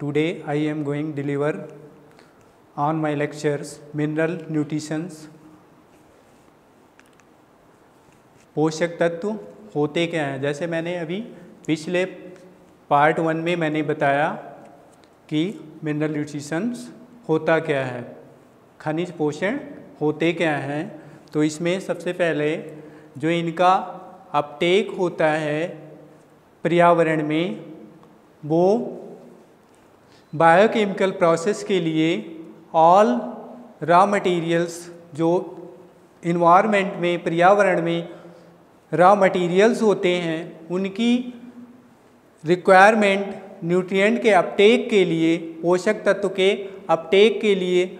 Today I am going to deliver on my lectures mineral nutritions। पोषक तत्व होते क्या हैं। जैसे मैंने अभी पिछले पार्ट 1 में मैंने बताया कि मिनरल न्यूट्रिशंस होता क्या है, खनिज पोषण होते क्या हैं। तो इसमें सबसे पहले जो इनका अपटेक होता है पर्यावरण में, वो बायोकेमिकल प्रोसेस के लिए ऑल रॉ मटेरियल्स जो इन्वायरमेंट में, पर्यावरण में रॉ मटेरियल्स होते हैं, उनकी रिक्वायरमेंट न्यूट्रिएंट के अपटेक के लिए, पोषक तत्व के अपटेक के लिए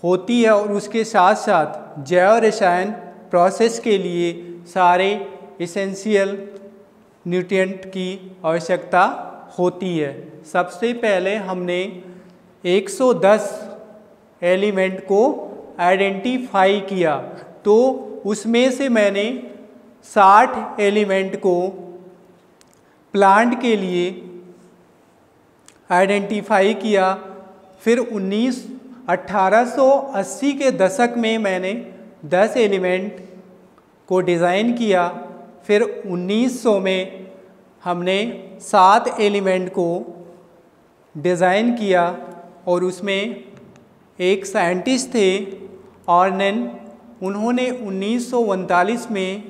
होती है। और उसके साथ साथ जैव रसायन प्रोसेस के लिए सारे एसेंशियल न्यूट्रिएंट की आवश्यकता होती है। सबसे पहले हमने 110 एलिमेंट को आइडेंटिफाई किया, तो उसमें से मैंने 60 एलिमेंट को प्लांट के लिए आइडेंटिफाई किया। फिर 1880 के दशक में मैंने 10 एलिमेंट को डिज़ाइन किया। फिर 1900 में हमने 7 एलिमेंट को डिज़ाइन किया, और उसमें एक साइंटिस्ट थे ऑर्नेन, उन्होंने 1939 में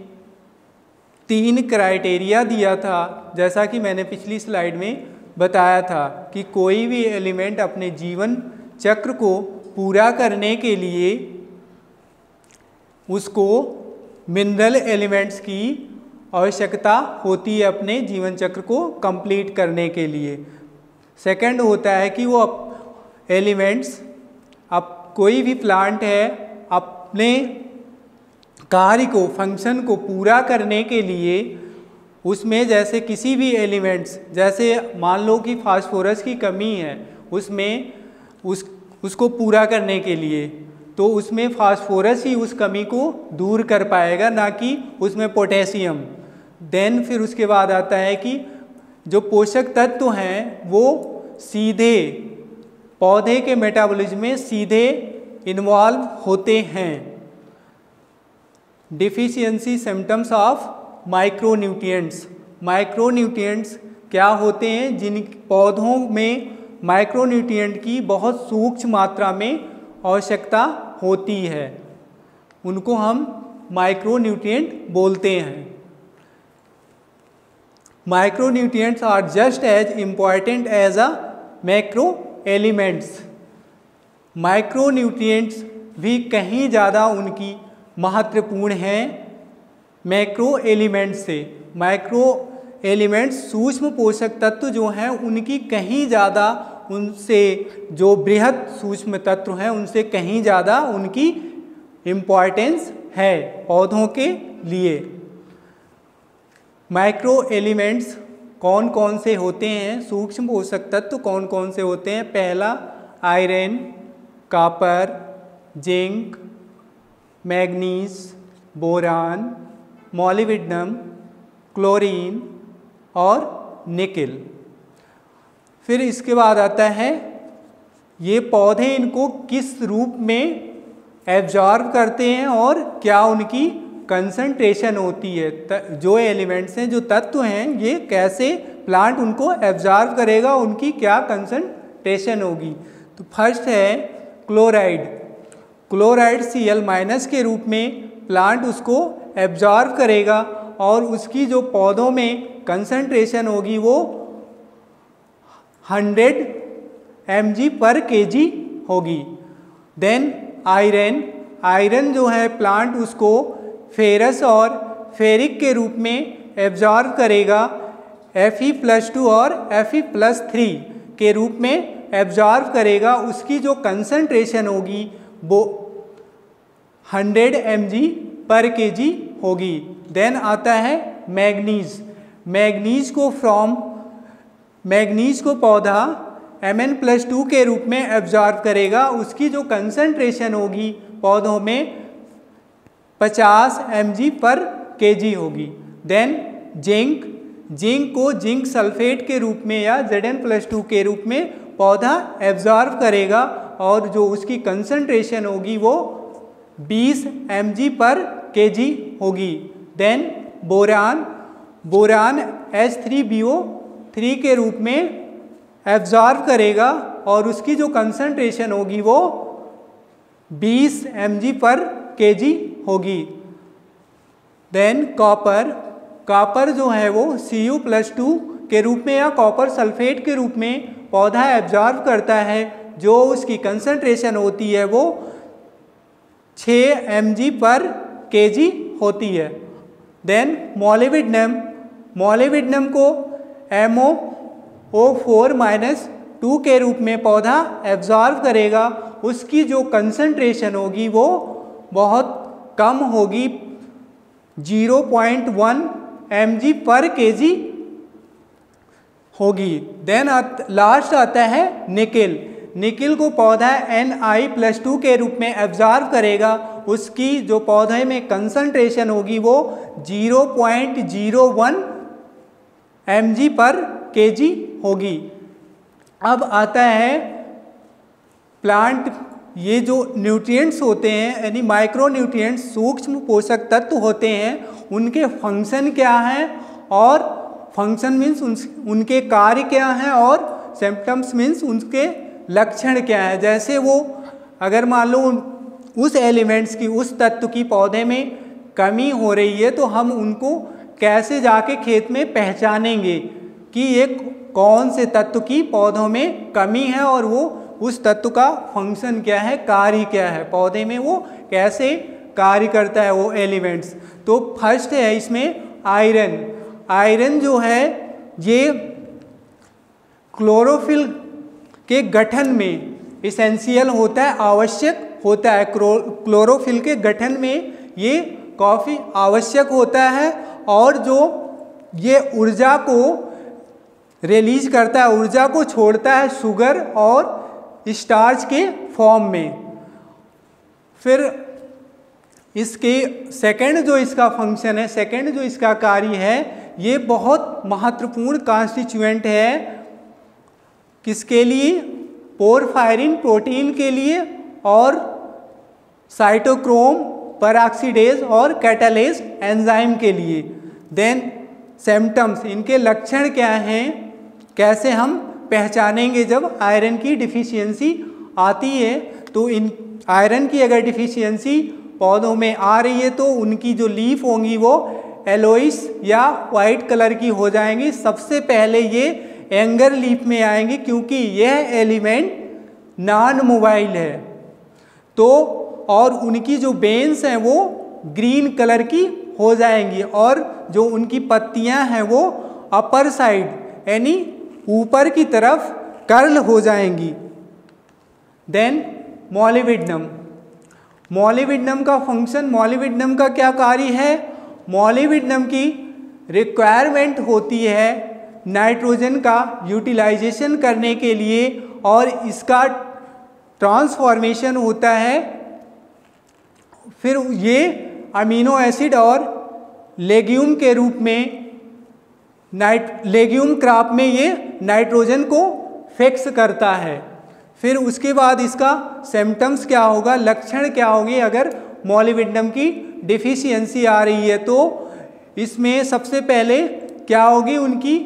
3 क्राइटेरिया दिया था। जैसा कि मैंने पिछली स्लाइड में बताया था कि कोई भी एलिमेंट अपने जीवन चक्र को पूरा करने के लिए उसको मिनरल एलिमेंट्स की आवश्यकता होती है अपने जीवन चक्र को कंप्लीट करने के लिए। सेकंड होता है कि वो एलिमेंट्स, अब कोई भी प्लांट है अपने कार्य को, फंक्शन को पूरा करने के लिए उसमें, जैसे किसी भी एलिमेंट्स, जैसे मान लो कि फास्फोरस की कमी है उसमें, उसको पूरा करने के लिए, तो उसमें फास्फोरस ही उस कमी को दूर कर पाएगा, ना कि उसमें पोटेशियम। देन फिर उसके बाद आता है कि जो पोषक तत्व हैं वो सीधे पौधे के मेटाबॉलिज्म में सीधे इन्वॉल्व होते हैं। Deficiency symptoms of micronutrients. Micronutrients क्या होते हैं? जिन पौधों में माइक्रोन्यूट्रिएंट की बहुत सूक्ष्म मात्रा में आवश्यकता होती है, उनको हम माइक्रोन्यूट्रिएंट बोलते हैं। Micronutrients are just as important as a macro elements। Micronutrients भी कहीं ज़्यादा उनकी महत्वपूर्ण हैं मैक्रो एलिमेंट्स से। माइक्रो एलिमेंट्स, सूक्ष्म पोषक तत्व जो हैं, उनकी कहीं ज़्यादा, उनसे जो बृहद सूक्ष्म तत्व हैं उनसे कहीं ज़्यादा उनकी इम्पॉर्टेंस है पौधों के लिए। माइक्रो एलिमेंट्स कौन कौन से होते हैं? सूक्ष्म पोषक तत्व कौन कौन से होते हैं? पहला iron, copper, zinc, manganese, boron, molybdenum, chlorine और निकेल। फिर इसके बाद आता है ये पौधे इनको किस रूप में एब्जॉर्ब करते हैं और क्या उनकी कंसंट्रेशन होती है। जो एलिमेंट्स हैं, जो तत्व हैं, ये कैसे प्लांट उनको एब्जॉर्ब करेगा, उनकी क्या कंसंट्रेशन होगी। तो फर्स्ट है क्लोराइड। क्लोराइड Cl- के रूप में प्लांट उसको एब्जॉर्ब करेगा, और उसकी जो पौधों में कंसंट्रेशन होगी वो 100 mg/kg होगी। Then iron. आयरन जो है प्लांट उसको फेरस और फेरिक के रूप में एब्जॉर्ब करेगा, Fe+2 और Fe+3 के रूप में एब्जॉर्ब करेगा। उसकी जो कंसंट्रेशन होगी वो 100 mg/kg होगी। देन आता है मैग्नीज। मैग्नीज को पौधा Mn+2 के रूप में एब्जॉर्ब करेगा। उसकी जो कंसंट्रेशन होगी पौधों में 50 mg/kg होगी। Then zinc. जिंक को जिंक सल्फेट के रूप में या Zn+2 के रूप में पौधा एब्जॉर्ब करेगा और जो उसकी कंसंट्रेशन होगी वो 20 mg/kg होगी। देन बोरान H3BO3 के रूप में एब्जॉर्ब करेगा और उसकी जो कंसंट्रेशन होगी वो 20 mg/kg होगी। देन कॉपर जो है वो Cu+2 के रूप में या कॉपर सल्फेट के रूप में पौधा एब्जॉर्ब करता है, जो उसकी कंसंट्रेशन होती है वो 6 mg/kg होती है। देन मोलिब्डेनम को MoO4-2 के रूप में पौधा एब्जॉर्ब करेगा, उसकी जो कंसंट्रेशन होगी वो बहुत कम होगी, 0.1 mg/kg होगी। देन लास्ट आता है निकिल को पौधा Na+2 के रूप में एब्जॉर्ब करेगा, उसकी जो पौधे में कंसंट्रेशन होगी वो 0.01 mg/kg होगी। अब आता है प्लांट, ये जो न्यूट्रिएंट्स होते हैं यानी माइक्रो न्यूट्रिएंट्स सूक्ष्म पोषक तत्व होते हैं, उनके फंक्शन क्या हैं और फंक्शन मीन्स उनके कार्य क्या हैं और सिम्टम्स मीन्स उनके लक्षण क्या है। जैसे वो अगर मान लो उस एलिमेंट्स की, उस तत्व की पौधे में कमी हो रही है तो हम उनको कैसे जाके खेत में पहचानेंगे कि ये कौन से तत्व की पौधों में कमी है और वो उस तत्व का फंक्शन क्या है, कार्य क्या है, पौधे में वो कैसे कार्य करता है वो एलिमेंट्स। तो फर्स्ट है इसमें आयरन जो है ये क्लोरोफिल के गठन में इसेंशियल होता है, आवश्यक होता है। क्लोरोफिल के गठन में ये काफ़ी आवश्यक होता है और जो ये ऊर्जा को रिलीज करता है, ऊर्जा को छोड़ता है शुगर और स्टार्च के फॉर्म में। फिर इसके सेकंड जो इसका फंक्शन है, सेकंड जो इसका कार्य है, ये बहुत महत्वपूर्ण कॉन्स्टिट्यूएंट है किसके लिए, पोरफायरिन प्रोटीन के लिए और साइटोक्रोम परऑक्सीडेज और कैटालेज एंजाइम के लिए। देन सिम्टम्स, इनके लक्षण क्या हैं, कैसे हम पहचानेंगे जब आयरन की डिफिशियंसी आती है। तो इन आयरन की अगर डिफिशियंसी पौधों में आ रही है तो उनकी जो लीफ होंगी वो एलोइस या वाइट कलर की हो जाएंगी। सबसे पहले ये एंगर लीफ में आएंगी क्योंकि यह एलिमेंट नॉन मोबाइल है। तो और उनकी जो बेन्स हैं वो ग्रीन कलर की हो जाएंगी और जो उनकी पत्तियां हैं वो अपर साइड यानी ऊपर की तरफ कर्ल हो जाएंगी। देन मॉलिब्डेनम का फंक्शन, मॉलिब्डेनम का क्या कार्य है, मॉलिब्डेनम की रिक्वायरमेंट होती है नाइट्रोजन का यूटिलाइजेशन करने के लिए और इसका ट्रांसफॉर्मेशन होता है। फिर ये अमीनो एसिड और लेग्यूम के रूप में लेग्यूम क्रॉप में ये नाइट्रोजन को फिक्स करता है। फिर उसके बाद इसका सिम्टम्स क्या होगा, लक्षण क्या होंगे अगर मॉलिब्डेनम की डिफिशियंसी आ रही है। तो इसमें सबसे पहले क्या होगी, उनकी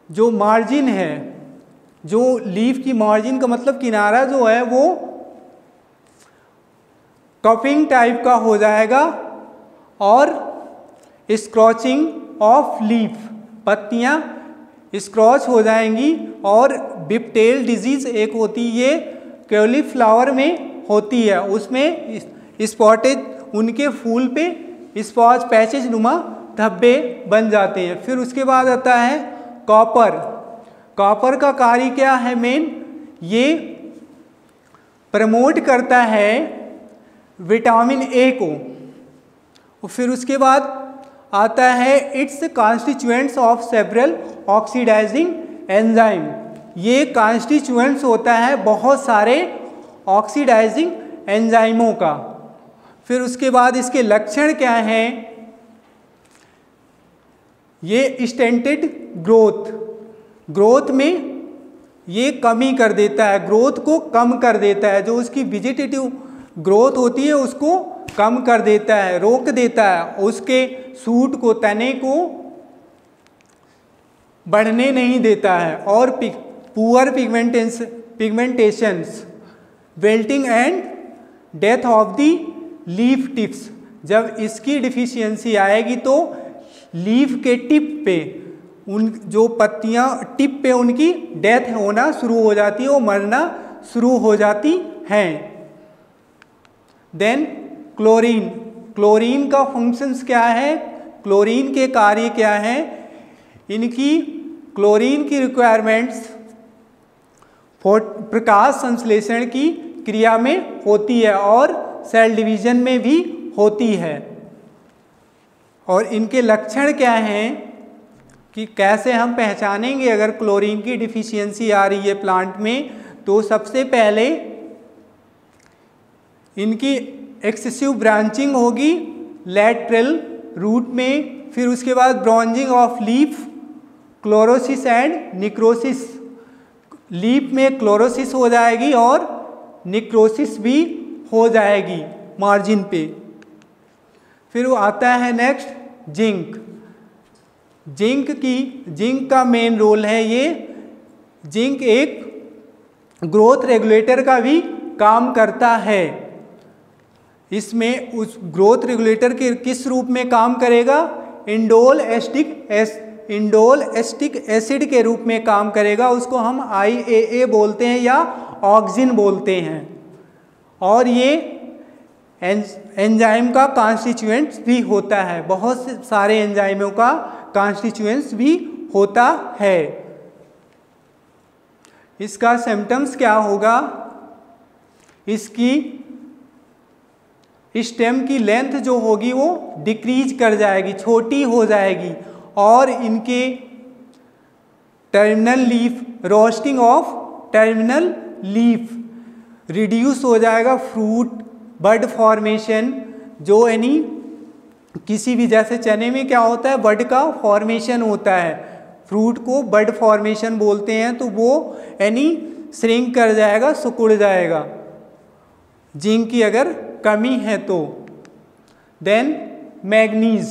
जो मार्जिन है, जो लीफ की मार्जिन का मतलब किनारा जो है वो कपिंग टाइप का हो जाएगा और स्क्रॉचिंग ऑफ लीफ, पत्तियां स्क्रॉच हो जाएंगी। और बिपटेल डिजीज एक होती है, ये कैलीफ्लावर में होती है, उसमें स्पॉटेज उनके फूल पे स्पॉच पैचेज नुमा धब्बे बन जाते हैं। फिर उसके बाद आता है कॉपर का कार्य क्या है, मेन ये प्रमोट करता है विटामिन ए को। फिर उसके बाद आता है it's constituents of several oxidising enzyme, ये कॉन्स्टिट्यूएंट्स होता है बहुत सारे ऑक्सीडाइजिंग एंजाइमों का। फिर उसके बाद इसके लक्षण क्या हैं, ये स्टेंटेड ग्रोथ में ये कमी कर देता है, ग्रोथ को कम कर देता है, जो उसकी वेजिटेटिव ग्रोथ होती है उसको कम कर देता है, रोक देता है, उसके सूट को, तने को बढ़ने नहीं देता है। और poor pigmentations, wilting and death of the leaf tips, जब इसकी डिफिशियंसी आएगी तो लीफ के टिप पे, उन जो पत्तियां टिप पे उनकी डेथ होना शुरू हो जाती है, वो मरना शुरू हो जाती हैं। देन क्लोरीन, क्लोरीन का फंक्शंस क्या है, क्लोरीन के कार्य क्या हैं, इनकी क्लोरीन की रिक्वायरमेंट्स प्रकाश संश्लेषण की क्रिया में होती है और सेल डिवीजन में भी होती है। और इनके लक्षण क्या हैं कि कैसे हम पहचानेंगे अगर क्लोरीन की डिफिशियंसी आ रही है प्लांट में, तो सबसे पहले इनकी एक्सेसिव ब्रांचिंग होगी लैटरल रूट में, फिर उसके बाद bronzing of leaf, chlorosis and necrosis, leaf में क्लोरोसिस हो जाएगी और निक्रोसिस भी हो जाएगी मार्जिन पे। फिर वो आता है नेक्स्ट जिंक। जिंक का मेन रोल है, ये जिंक एक ग्रोथ रेगुलेटर का भी काम करता है। इसमें उस ग्रोथ रेगुलेटर के किस रूप में काम करेगा, इंडोल एस्टिक एसिड के रूप में काम करेगा, उसको हम IAA बोलते हैं या ऑक्सिन बोलते हैं। और ये एंजाइम का कॉन्स्टिट्यूएंट्स भी होता है, बहुत से सारे एंजाइमों का कॉन्स्टिट्यूएंट्स भी होता है। इसका सिम्टम्स क्या होगा, इसकी स्टेम की लेंथ जो होगी वो डिक्रीज कर जाएगी, छोटी हो जाएगी, और इनके terminal leaf, roasting of terminal leaf reduce हो जाएगा, फ्रूट बड फॉर्मेशन, जो यानी किसी भी, जैसे चने में क्या होता है, बड का फॉर्मेशन होता है, फ्रूट को बड फॉर्मेशन बोलते हैं, तो वो यानी श्रिंक कर जाएगा, सिकुड़ जाएगा जिंक की अगर कमी है तो। देन मैग्नीज,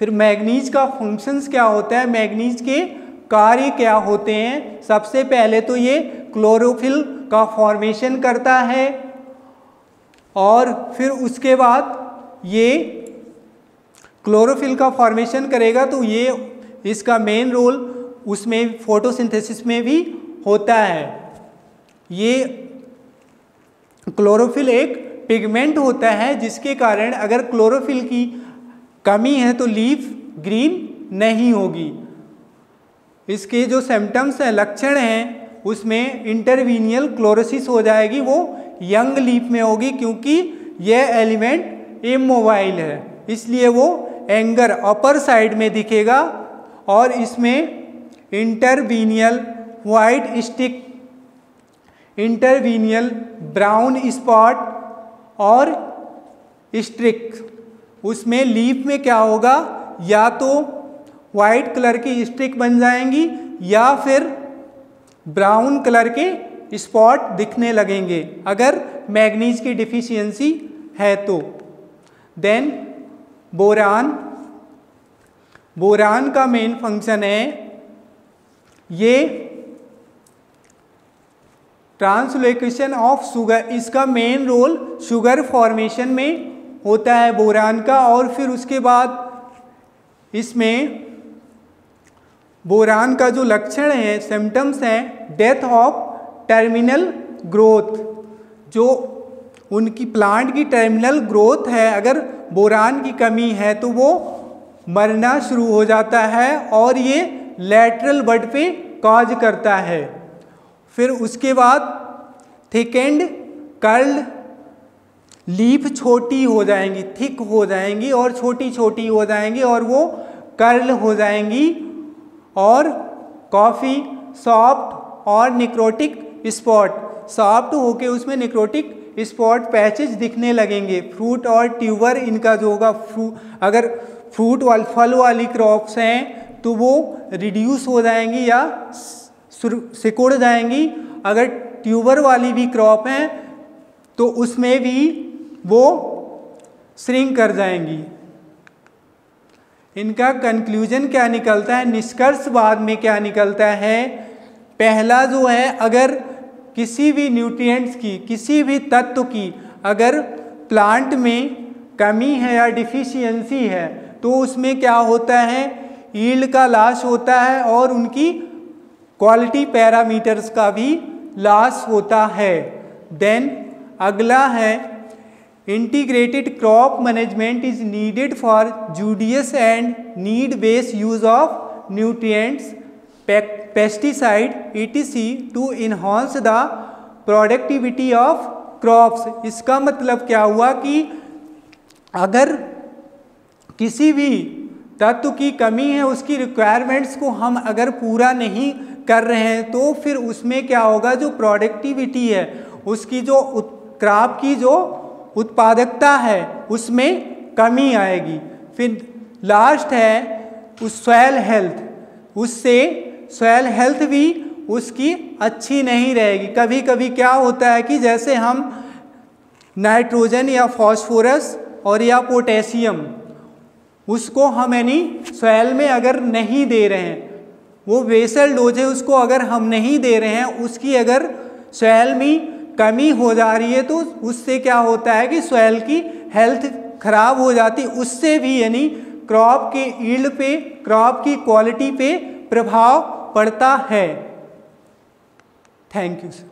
फिर मैग्नीज का फंक्शंस क्या होता है, मैग्नीज के कार्य क्या होते हैं। सबसे पहले तो ये क्लोरोफिल का फॉर्मेशन करता है, और फिर उसके बाद ये क्लोरोफिल का फॉर्मेशन करेगा तो ये इसका मेन रोल उसमें फोटोसिंथेसिस में भी होता है। ये क्लोरोफिल एक पिगमेंट होता है जिसके कारण अगर क्लोरोफिल की कमी है तो लीफ ग्रीन नहीं होगी। इसके जो सिम्टम्स हैं, लक्षण हैं, उसमें इंटरवीनियल क्लोरोसिस हो जाएगी, वो यंग लीफ में होगी, क्योंकि यह एलिमेंट इमोबाइल है, इसलिए वो एंगर अपर साइड में दिखेगा, और इसमें इंटरवीनियल वाइट स्टिक, इंटरवीनियल ब्राउन स्पॉट और स्ट्रिक, उसमें लीफ में क्या होगा, या तो वाइट कलर की स्ट्रिक बन जाएंगी या फिर ब्राउन कलर के स्पॉट दिखने लगेंगे अगर मैग्नीज की डिफिशियंसी है तो। देन बोरान, बोरान का मेन फंक्शन है, ये ट्रांसलोकेशन ऑफ शुगर, इसका मेन रोल शुगर फॉर्मेशन में होता है बोरान का। और फिर उसके बाद इसमें बोरान का जो लक्षण है, सिम्टम्स हैं, डेथ ऑफ टर्मिनल ग्रोथ, जो उनकी प्लांट की टर्मिनल ग्रोथ है, अगर बोरान की कमी है तो वो मरना शुरू हो जाता है, और ये लैटरल बड पे कॉज करता है। फिर उसके बाद थिकेंड कर्ल्ड लीफ छोटी हो जाएंगी, थिक हो जाएंगी और छोटी छोटी हो जाएंगी, और वो कर्ल हो जाएंगी, और कॉफ़ी सॉफ्ट और निक्रोटिक स्पॉट, सॉफ्ट होके उसमें निक्रोटिक स्पॉट पैचेज दिखने लगेंगे। फ्रूट और ट्यूबर इनका जो होगा, अगर फल वाली क्रॉप्स हैं तो वो रिड्यूस हो जाएंगी या सिकुड़ जाएंगी। अगर ट्यूबर वाली भी क्रॉप है तो उसमें भी वो श्रिंक कर जाएंगी। इनका कंक्लूजन क्या निकलता है, निष्कर्ष बाद में क्या निकलता है, पहला जो है, अगर किसी भी न्यूट्रिएंट्स की, किसी भी तत्व की अगर प्लांट में कमी है या डिफिशियंसी है तो उसमें क्या होता है, यील्ड का लॉस होता है और उनकी क्वालिटी पैरामीटर्स का भी लॉस होता है। देन अगला है, integrated crop management is needed for judicious and need based use of nutrients, pesticide etc to enhance the productivity of crops. इसका मतलब क्या हुआ कि अगर किसी भी तत्व की कमी है, उसकी रिक्वायरमेंट्स को हम अगर पूरा नहीं कर रहे हैं तो फिर उसमें क्या होगा, जो प्रोडक्टिविटी है, उसकी जो क्रॉप की जो उत्पादकता है उसमें कमी आएगी। फिर लास्ट है उस सॉइल हेल्थ, उससे सॉइल हेल्थ भी उसकी अच्छी नहीं रहेगी। कभी कभी क्या होता है कि जैसे हम नाइट्रोजन या फॉस्फोरस और या पोटेशियम उसको हम यानी सॉइल में अगर नहीं दे रहे हैं, वो बेसल डोज है, उसको अगर हम नहीं दे रहे हैं, उसकी अगर सॉइल में कमी हो जा रही है तो उससे क्या होता है कि सॉइल की हेल्थ खराब हो जाती, उससे भी यानी क्रॉप के यील्ड पे, क्रॉप की क्वालिटी पे प्रभाव पड़ता है। Thank you sir.